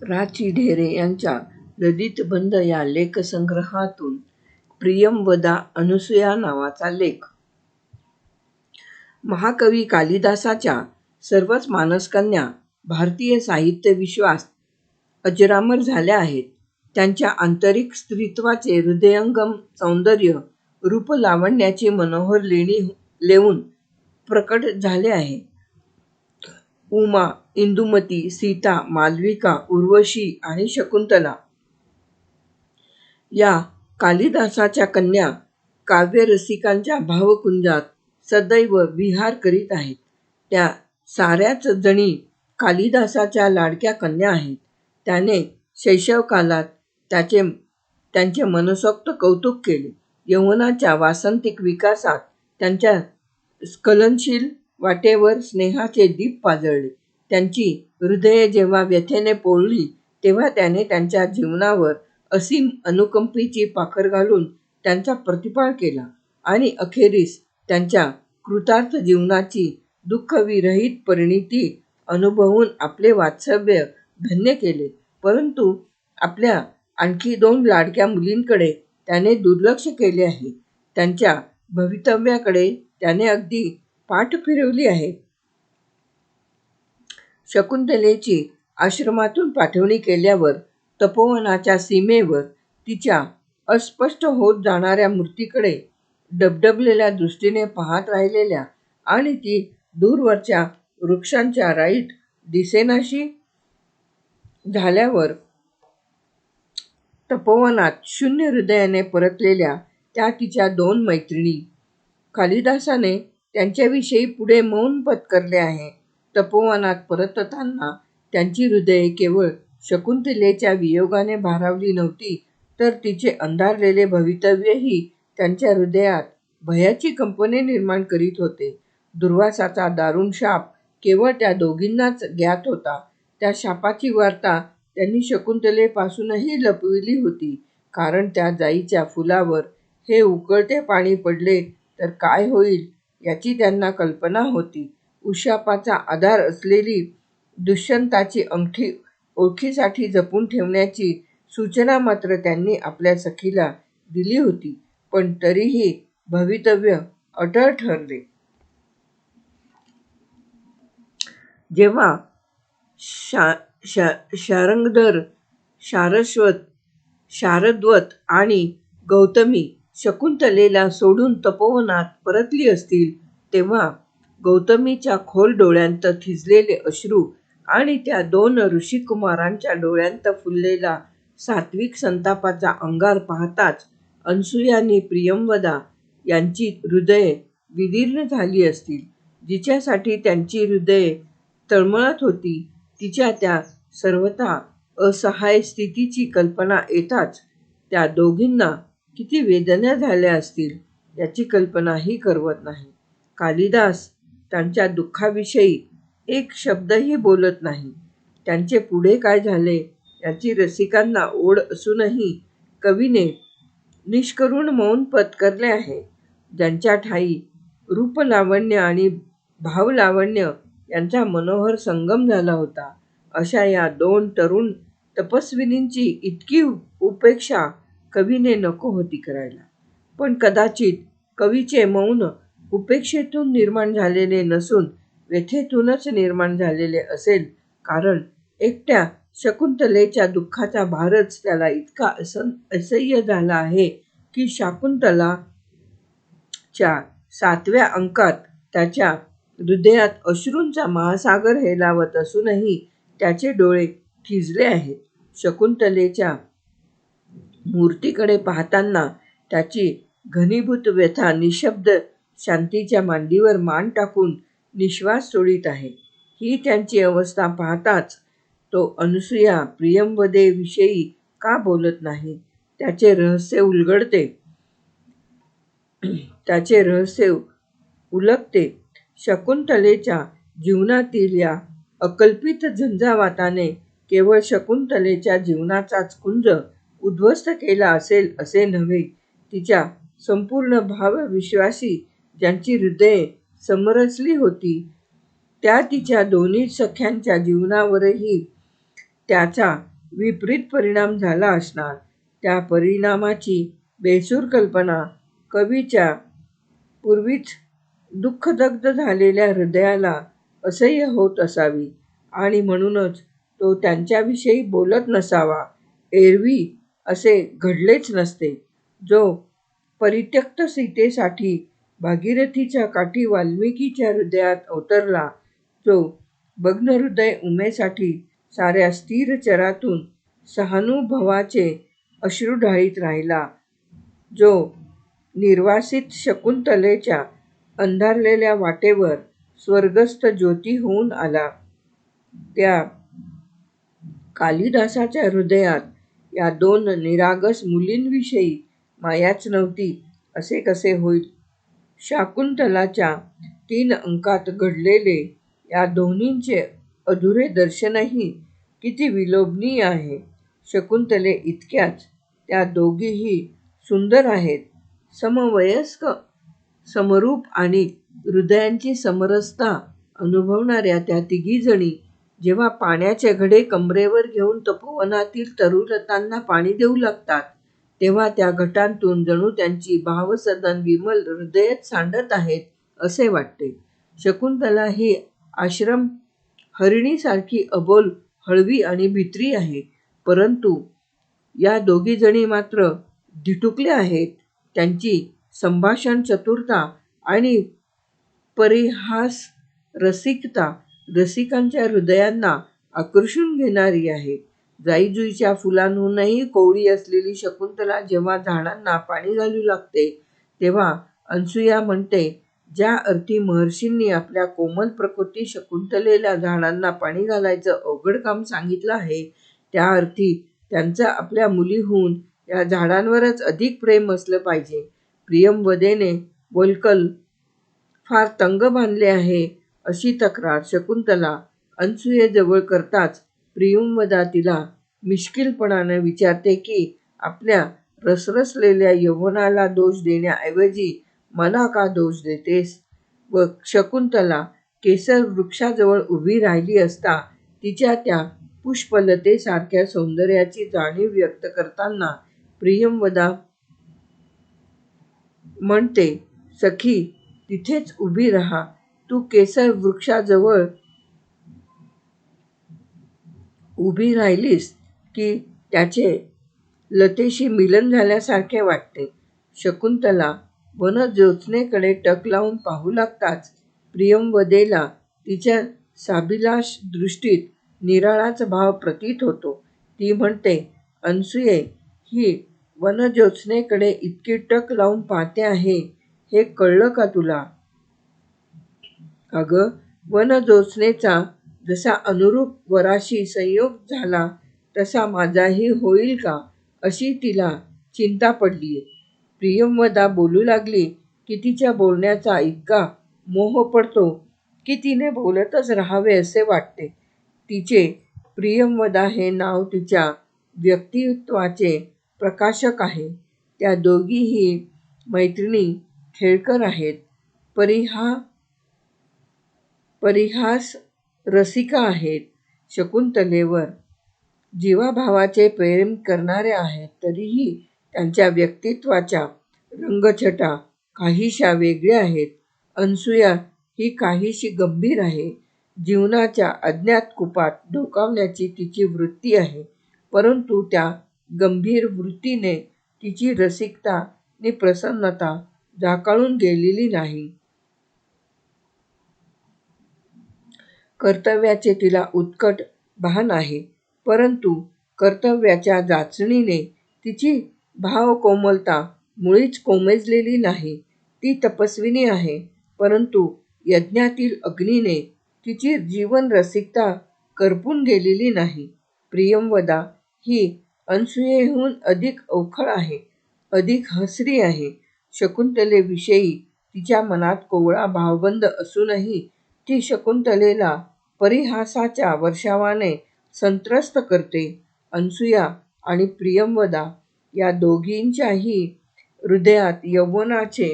रा.चि. ढेरे यांच्या ललितबंध या लेखसंग्रहातून प्रियंवदा अनुसूया नावाचा लेख. महाकवी कालिदासाच्या सर्वच मानसकन्या भारतीय साहित्य विश्वात अजरामर झाल्या आहेत. त्यांच्या आंतरिक स्त्रीत्वाचे हृदयंगम सौंदर्य रूपलावण्याची मनोहर लेणी लेवून प्रकट झाले आहे. उमा, इंदुमती, सीता, मालविका, उर्वशी आणि शकुंतला या कालिदासाच्या कन्या काव्यरसिकांच्या भावकुंजात सदैव विहार करीत आहेत. त्या साऱ्याच जणी कालिदासाच्या लाडक्या कन्या आहेत. त्याने शैशवकालात त्यांचे मनसोक्त कौतुक केले. यौवनाच्या वासंतिक विकासात त्यांच्या स्खलनशील वाटेवर स्नेहाचे दीप पाजळले. त्यांची हृदये जेव्हा व्यथेने पोळली तेव्हा त्याने त्यांच्या जीवनावर असीम अनुकंपेची पाखर घालून त्यांचा प्रतिपाळ केला आणि अखेरीस त्यांच्या कृतार्थ जीवनाची दुःखविरहित परिणिती अनुभवून आपले वास्तव्य धन्य केले. परंतु आपल्या आणखी 2 लाडक्या मुलींकडे त्याने दुर्लक्ष केले आहे. त्यांच्या भवितव्याकडे त्याने अगदी पाठ फिरवली आहे. शकुंतलेची आश्रमातून पाठवणी केल्यावर तपोवनाच्या सीमेवर तिच्या अस्पष्ट होत जाणाऱ्या मूर्तीकडे डबडबलेल्या दृष्टीने पाहत राहिलेल्या आणि ती दूरवरच्या वृक्षांच्या राईत दिसेनाशी झाल्यावर तपोवनात शून्य हृदयाने परतलेल्या त्या तिच्या 2 मैत्रिणी. कालिदासाने त्यांच्याविषयी पुढे मौन पत्करले आहे. तपोवनात परतताना त्यांची हृदये केवळ शकुंतलेच्या वियोगाने भारावली नव्हती, तर तिचे अंधारलेले भवितव्यही त्यांच्या हृदयात भयाची कंपने निर्माण करीत होते. दुर्वासाचा दारुण शाप केवळ त्या दोघींनाच ज्ञात होता. त्या शापाची वार्ता त्यांनी शकुंतलेपासूनही लपविली होती, कारण त्या जाईच्या फुलावर हे उकळते पाणी पडले तर काय होईल याची त्यांना कल्पना होती. उशापाचा आधार असलेली दुष्यंताची अंगठी ओळखीसाठी जपून ठेवण्याची सूचना मात्र त्यांनी आपल्या सखीला दिली होती, पण तरीही भवितव्य अटळ ठरले. जेव्हा शार्ङ्गधर, शारद्वत आणि गौतमी शकुंतलेला सोडून तपोवनात परतली असतील, तेव्हा गौतमीच्या खोल डोळ्यांत थिजलेले अश्रू आणि त्या 2 ऋषिकुमारांच्या डोळ्यांत फुललेला सात्विक संतापाचा अंगार पाहताच अनसूयानी प्रियंवदा यांची हृदये विदीर्ण झाली असतील. जिच्यासाठी त्यांची हृदये तळमळत होती, तिच्या त्या सर्वथा असहाय स्थितीची कल्पना येताच त्या दोघींना किती वेदना झाल्या असतील याची कल्पनाही करवत नाही. कालिदास त्यांच्या दुःखाविषयी एक शब्दही बोलत नाही. त्यांचे पुढे काय झाले याची रसिकांना ओढ असूनही कवीने निष्करुण मौन पत्करले आहे. ज्यांच्या ठायी रूपलावण्य आणि भावलावण्य यांचा मनोहर संगम झाला होता, अशा या 2 तरुण तपस्विनींची इतकी उपेक्षा कवीने नको होती करायला. पण कदाचित कवीचे मौन उपेक्षेतून निर्माण झालेले नसून व्यथेतूनच निर्माण झालेले असेल, कारण एकट्या शकुंतलेच्या दुःखाचा भारच त्याला इतका असह्य झाला आहे की शाकुंतला च्या 7व्या अंकात त्याच्या हृदयात अश्रूंचा महासागर हेलावत असूनही त्याचे डोळे थिजले आहेत. शकुंतलेच्या मूर्तीकडे पाहताना त्याची घनीभूत व्यथा निःशब्द शांतीच्या मांडीवर मान टाकून निःश्वास सोडित आहे. ही त्यांची अवस्था पाहताच तो अनुसूया प्रियंवदेविषयी का बोलत नाही, त्याचे रहस्य उलगडते, त्याचे रहस्य उलगते. शकुंतलेच्या जीवनातील या अकल्पित झंझावाताने केवळ शकुंतलेच्या जीवनाचाच कुंज उद्ध्वस्त केला असेल असे नव्हे, तिच्या संपूर्ण भावविश्वासी ज्यांची हृदये समरसली होती त्या तिच्या दोन्ही सख्यांच्या जीवनावरही त्याचा विपरीत परिणाम झाला असणार. त्या परिणामाची बेसूर कल्पना कवीच्या पूर्वीच दुःखदग्ध झालेल्या हृदयाला असह्य होत असावी आणि म्हणूनच तो त्यांच्याविषयी बोलत नसावा. एरवी असे घडलेच नसते. जो परित्यक्त सीतेसाठी भागीरथीच्या काठी वाल्मिकीच्या हृदयात अवतरला, जो भग्नहृदय उमेसाठी साऱ्या स्थिर चरातून सहानुभवाचे अश्रू ढाळीत राहिला, जो निर्वासित शकुंतलेच्या अंधारलेल्या वाटेवर स्वर्गस्थ ज्योती होऊन आला, त्या कालिदासाच्या हृदयात या दोन निरागस मुलींविषयी मायाच नव्हती असे कसे होईल? शाकुंतलाच्या 3 अंकात घडलेले या दोन्हींचे अधुरे दर्शनही किती विलोभनीय आहे. शकुंतले इतक्याच त्या दोघीही सुंदर आहेत. समवयस्क, समरूप आणि हृदयांची समरसता अनुभवणाऱ्या त्या तिघीजणी जेव्हा पाण्याचे घडे कमरेवर घेऊन तपोवनातील तरुलतांना पाणी देऊ लागतात, तेव्हा त्या घटांतून जणू त्यांची भावसदन विमल हृदयच सांडत आहेत असे वाटते. शकुंतला ही आश्रम हरिणीसारखी अबोल, हळवी आणि भित्री आहे, परंतु या दोघीजणी मात्र धिटुकल्या आहेत. त्यांची संभाषण चतुरता आणि परिहास रसिकता रसिकांच्या हृदयांना आकर्षून घेणारी आहे. जाईजुईच्या फुलांहूनही कोवळी असलेली शकुंतला जेव्हा झाडांना पाणी घालू लागते, तेव्हा अनसूया म्हणते, ज्या अर्थी महर्षींनी आपल्या कोमल प्रकृती शकुंतलेला झाडांना पाणी घालायचं अवघड काम सांगितलं आहे, त्या अर्थी त्यांचं आपल्या मुलीहून या झाडांवरच अधिक प्रेम असलं पाहिजे. प्रियंवदेने वल्कल फार तंग बांधले आहे अशी तक्रार शकुंतला अनसूयेजवळ करताच प्रियंवदा तिला मिश्किलपणाने विचारते की आपल्या रसरसलेल्या यौवनाला दोष देण्याऐवजी मला का दोष देतेस? व शकुंतला केसर वृक्षाजवळ उभी राहिली असता तिच्या त्या पुष्पलतेसारख्या सौंदर्याची जाणीव व्यक्त करताना प्रियंवदा म्हणते, सखी, तिथेच उभी राहा. तू केसर वृक्षाजवळ उभी राहिलीस की त्याचे लतेशी मिलन झाल्यासारखे वाटते. शकुंतला वनज्योत्स्नेकडे टक लावून पाहू लागताच प्रियंवदेला तिच्या साभिलाष दृष्टीत निराळाच भाव प्रतीत होतो. ती म्हणते, अनसूये, ही वनज्योत्स्नेकडे इतकी टक लावून पाहते आहे हे कळलं का तुला? अगं, वनज्योत्स्नेचा जसा अनुरूप वराशी संयोग झाला तसा माझाही होईल का अशी तिला चिंता पडलीय. प्रियंवदा बोलू लागली की तिच्या बोलण्याचा इतका मोह पडतो की तिने बोलतच राहावे असे वाटते. तिचे प्रियंवदा हे नाव तिच्या व्यक्तित्वाचे प्रकाशक आहे. त्या दोघीही मैत्रिणी खेळकर आहेत, परिहास रसिका आहेत, शकुंतलेवर जीवाभावाचे प्रेम करणाऱ्या आहेत. तरीही त्यांच्या व्यक्तित्वाच्या रंगछटा काहीशा वेगळ्या आहेत. अनसूया ही काहीशी गंभीर आहे. जीवनाच्या अज्ञात कूपात डोकावण्याची तिची वृत्ती आहे, परंतु त्या गंभीर वृत्तीने तिची रसिकता नि प्रसन्नता झाकाळून गेलेली नाही. कर्तव्याचे तिला उत्कट भान आहे, परंतु कर्तव्याच्या जाचणीने तिची भावकोमलता मुळीच कोमेजलेली नाही. ती तपस्विनी आहे, परंतु यज्ञातील अग्नीने तिची जीवनरसिकता करपून गेलेली नाही. प्रियंवदा ही अनसूयेहून अधिक अवखळ आहे, अधिक हसरी आहे. शकुंतलेविषयी तिच्या मनात कोवळा भावबंध असूनही ती शकुंतलेला परिहासाच्या वर्षावाने संत्रस्त करते. अनसूया आणि प्रियंवदा या दोघींच्याही हृदयात यौवनाचे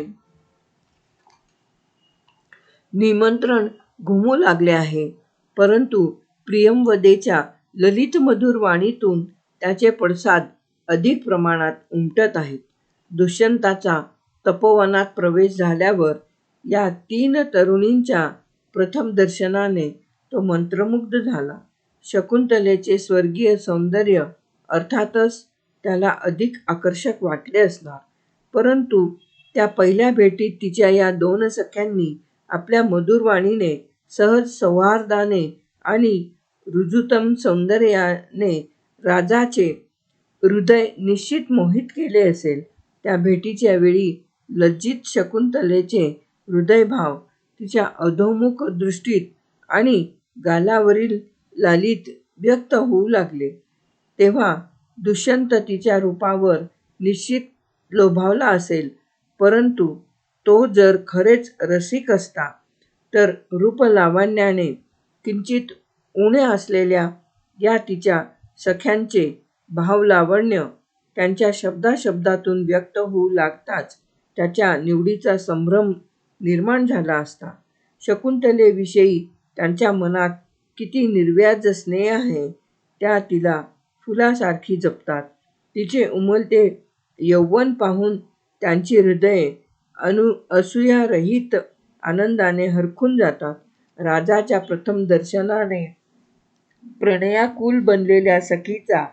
निमंत्रण घुमू लागले आहे, परंतु प्रियंवदेच्या ललित मधुर वाणीतून त्याचे पडसाद अधिक प्रमाणात उमटत आहेत. दुष्यंताचा तपोवनात प्रवेश झाल्यावर या 3 तरुणींच्या प्रथम दर्शनाने तो मंत्रमुग्ध झाला. शकुंतलेचे स्वर्गीय सौंदर्य अर्थातच त्याला अधिक आकर्षक वाटले असणार, परंतु त्या पहिल्या भेटीत तिच्या या 2 सख्यांनी आपल्या मधुर वाणीने, सहज सौहार्दाने आणि रुजुतम सौंदर्याने राजाचे हृदय निश्चित मोहित केले असेल. त्या भेटीच्या वेळी लज्जित शकुंतलेचे हृदयभाव तिच्या अधोमुख दृष्टीत आणि गालावरील लालीत व्यक्त होऊ लागले. तेव्हा दुष्यंत तिच्या रूपावर निश्चित लोभावला असेल, परंतु तो जर खरेच रसिक असता तर रूपलावण्याने किंचित उण्या असलेल्या या तिच्या सख्यांचे भावलावण्य त्यांच्या शब्दाशब्दातून व्यक्त होऊ लागताच त्याच्या निवडीचा संभ्रम निर्माण झाला असता. शकुंतलेविषयी त्यांच्या मनात किती निर्व्याज स्नेह आहे, त्या तिला फुलासारखी जपतात. तिचे उमलते यौवन पाहून त्यांची हृदये असूयारहित आनंदाने हरखून जातात. राजाच्या प्रथम दर्शनाने प्रणयाकुल बनलेल्या सखीचा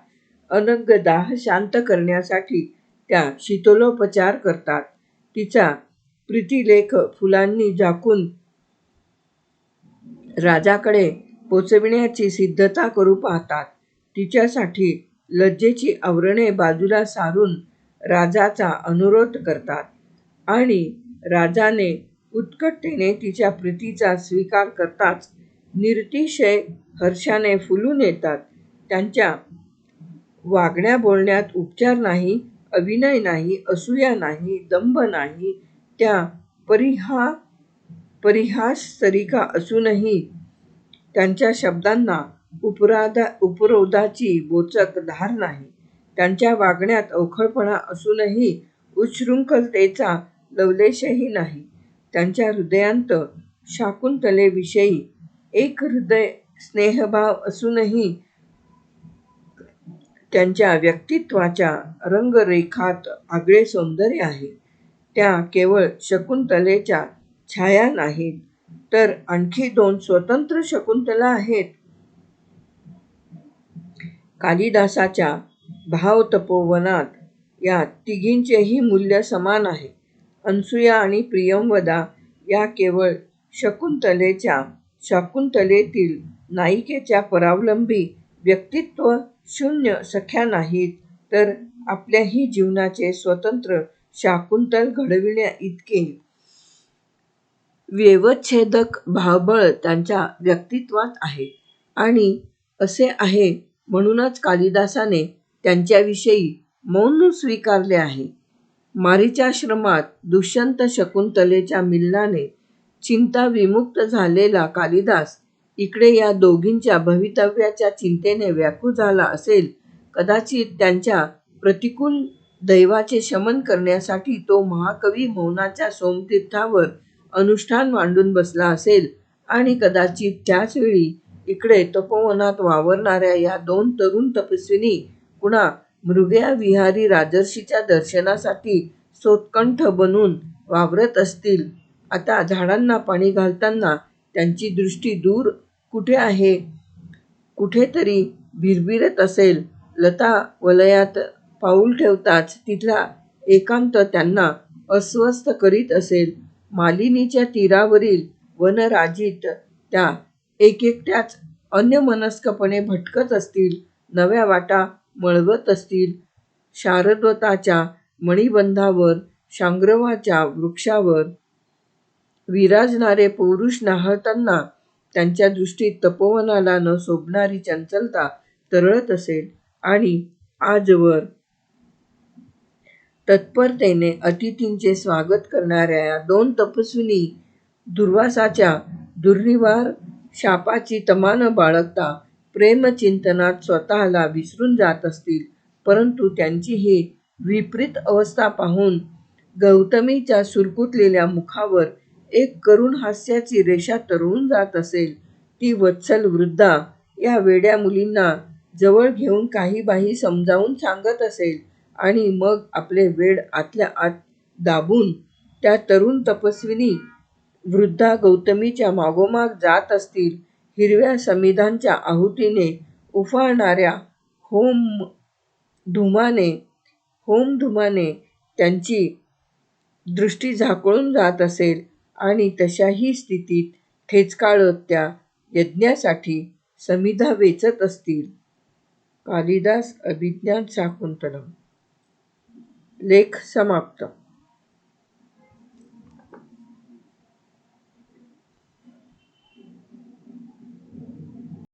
अनंग दाह शांत करण्यासाठी त्या शीतलोपचार करतात. तिचा प्रीतिलेख फुलांनी झाकून राजाकडे पोचविण्याची सिद्धता करू पाहतात. तिच्यासाठी लज्जेची आवरणे बाजूला सारून राजाचा अनुरोध करतात आणि राजाने उत्कटतेने तिच्या प्रीतीचा स्वीकार करताच निरतिशय हर्षाने फुलून येतात. त्यांच्या वागण्या बोलण्यात उपचार नाही, अभिनय नाही, असूया नाही, दंभ नाही. त्या परिहाससरिका असूनही त्यांच्या शब्दांना उपरोधाची बोचक धार नाही. त्यांच्या वागण्यात अवखळपणा असूनही उच्छृंखलतेचा लवलेशही नाही. त्यांच्या हृदयांत शाकुंतलेविषयी एक हृदय स्नेहभाव असूनही त्यांच्या व्यक्तित्वाच्या रंगरेखात आगळे सौंदर्य आहे. त्या केवळ शकुंतलेच्या छाया नाहीत, तर आणखी 2 स्वतंत्र शकुंतला आहेत. कालिदासाच्या भावतपोवनात या तिघींचेही मूल्य समान आहे. अनसूया आणि प्रियंवदा या केवळ शाकुंतलेतील नायिकेच्या परावलंबी व्यक्तित्व शून्य सख्या नाहीत, तर आपल्याही जीवनाचे स्वतंत्र शाकुंतल घडविण्याइतके व्यवच्छेदक भावबळ त्यांच्या व्यक्तित्वात आहे. आणि असे आहे म्हणूनच कालिदासाने त्यांच्याविषयी मौन स्वीकारले आहे. मारीचाश्रमात दुष्यंत शकुंतलेच्या मिलनाने चिंताविमुक्त झालेला कालिदास इकडे या दोघींच्या भवितव्याच्या चिंतेने व्याकुळ झाला असेल. कदाचित त्यांच्या प्रतिकूल दैवाचे शमन करण्यासाठी तो महाकवी मौनाच्या सोमतीर्थावर अनुष्ठान मांडून बसला असेल आणि कदाचित त्याच वेळी इकडे तपोवनात वावरणाऱ्या या 2 तरुण तपस्विनी कुणा मृगया विहारी राजर्षीच्या दर्शनासाठी सोत्कंठ बनून वावरत असतील. आता झाडांना पाणी घालताना त्यांची दृष्टी दूर कुठे आहे, कुठेतरी भिरभिरत असेल. लता वलयात पाऊल ठेवताच तिथला एकांत त्यांना अस्वस्थ करीत असेल. मालिनीच्या तीरावरील वनराजीत त्या एकट्याच अन्यमनस्कपणे भटकत असतील, नव्या वाटा मळवत असतील. शारद्वताच्या मणिबंधावर, शांग्रवाच्या वृक्षावर विराजणारे पौरुष न्याहाळताना त्यांच्या दृष्टीत तपोवनाला न शोभणारी चंचलता तरळत असेल आणि आजवर तत्परतेने अतिथींचे स्वागत करणाऱ्या या 2 तपस्विनी दुर्वासाच्या दुर्निवार शापाची तमा न बाळगता प्रेमचिंतनात स्वतःला विसरून जात असतील. परंतु त्यांची ही विपरीत अवस्था पाहून गौतमीच्या सुरकुतलेल्या मुखावर एक करुण हास्याची रेषा तरळून जात असेल. ती वत्सल वृद्धा या वेड्या मुलींना जवळ घेऊन काही बाही समजावून सांगत असेल आणि मग आपले वेड आतल्या आत दाबून त्या तरुण तपस्विनी वृद्धा गौतमीच्या मागोमाग जात असतील, हिरव्या समिधांच्या आहुतीने उफाळणाऱ्या होमधुमाने त्यांची दृष्टी झाकळून जात असेल आणि तशाही स्थितीत ठेचकाळत त्या यज्ञासाठी समिधा वेचत असतील. कालिदास अभिज्ञानशाकुंतलम. लेख समाप्त.